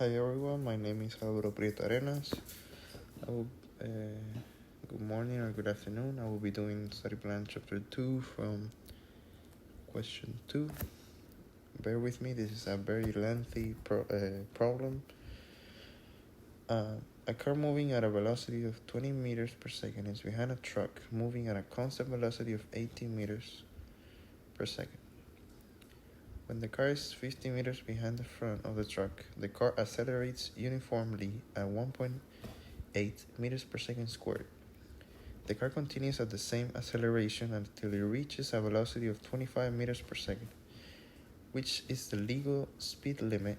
Hi everyone, my name is Álvaro Prieto Arenas. Good morning or good afternoon. I will be doing study plan chapter 2 from question 2. Bear with me, this is a very lengthy problem. A car moving at a velocity of 20 meters per second is behind a truck moving at a constant velocity of 18 meters per second. When the car is 50 meters behind the front of the truck, the car accelerates uniformly at 1.8 meters per second squared. The car continues at the same acceleration until it reaches a velocity of 25 meters per second, which is the legal speed limit.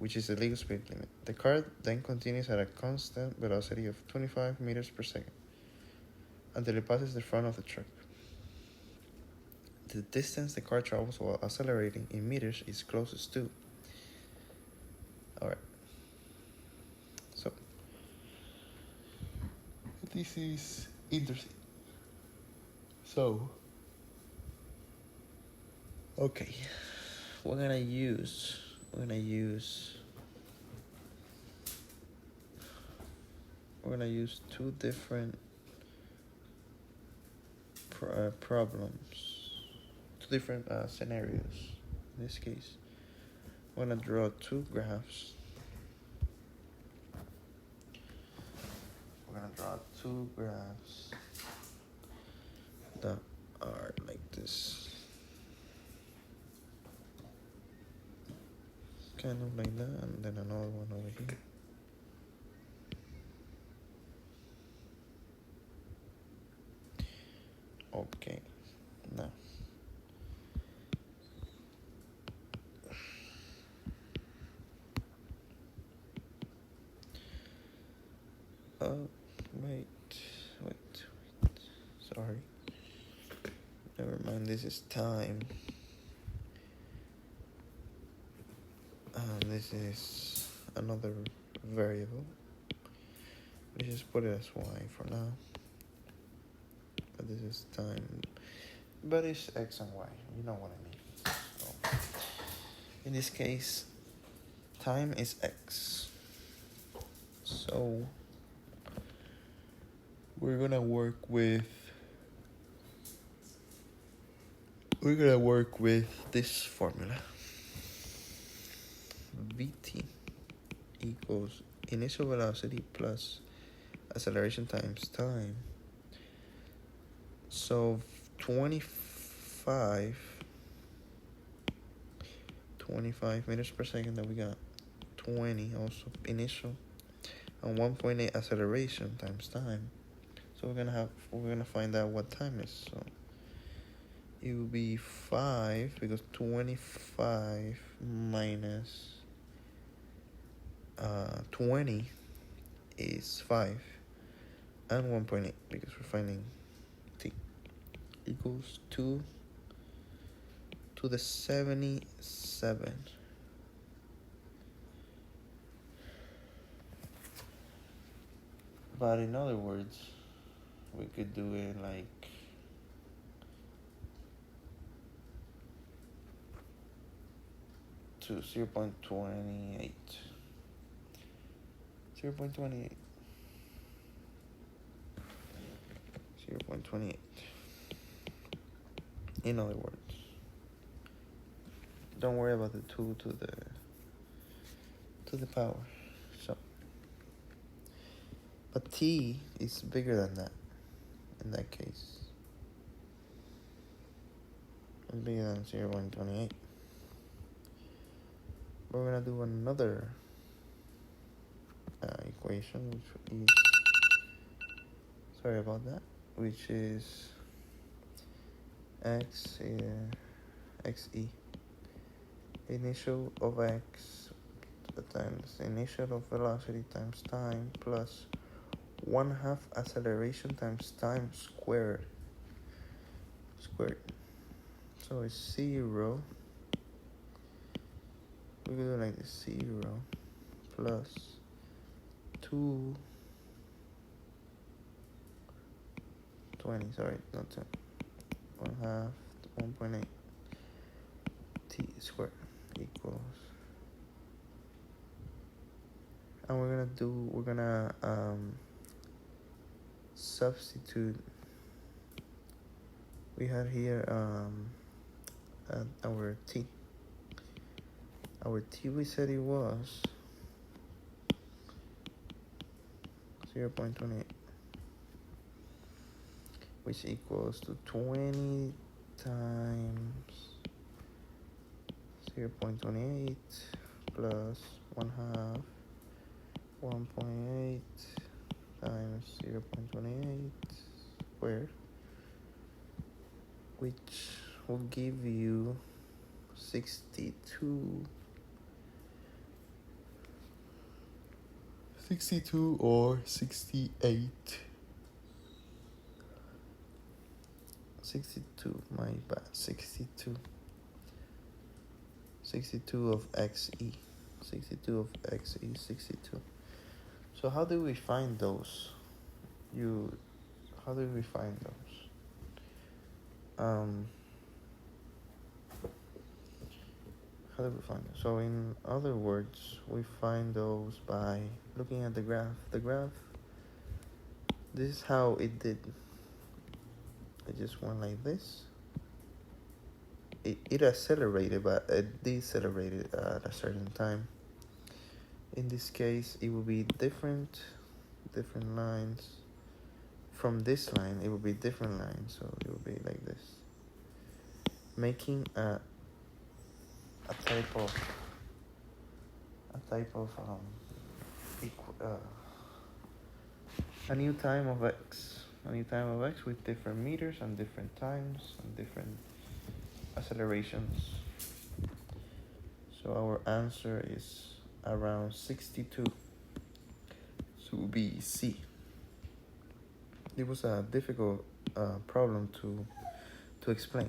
The car then continues at a constant velocity of 25 meters per second until it passes the front of the truck. The distance the car travels while accelerating in meters is closest to. Alright. So, this is interesting. So, okay. We're gonna use two different problems, two different scenarios. In this case, I'm gonna draw two graphs. That are like this, kind of like that, and then another one over here. Okay, now wait, sorry, never mind, this is time, and this is another variable. Let's just put it as y for now, but this is time, but it's x and y, you know what I mean. So, in this case, time is x, so we're gonna work with this formula. Vt equals initial velocity plus acceleration times time. So 25 meters per second, that we got 20 also initial, and 1.8 acceleration times time. So we're gonna find out what time is. So it will be 5, because 25 minus 20 is 5, and 1.8, because we're finding t, equals 2 to the 77. But in other words, we could do it like to 0.28. In other words, don't worry about the 2 to the power. So, but t is bigger than that. In that case, it's bigger than 0.28. We're gonna do another equation, which is xe, initial of x times initial of velocity times time plus 1/2 acceleration times time squared. So it's 0. We could do like this: 0 plus 2, 20, sorry, not 10, 1/2, 1.8 t squared equals and we're gonna substitute. We had here our t. Our t, we said it was 0.28, which equals to 20 times 0.28 plus 1/2 1.8 times 0.28 squared, which will give you 62 or 68. 62, my bad. 62 of xe. 62 of xe, 62. So how do we find those? How do we find those? How do we find it? So in other words, we find those by looking at the graph. The graph, this is how it did. It just went like this. It accelerated, but it decelerated at a certain time. In this case, it will be different lines. From this line, it will be different lines, so it will be like this, making a type of a new time of x, with different meters and different times and different accelerations. So our answer is around 62. So it will be C. It was a difficult problem to explain.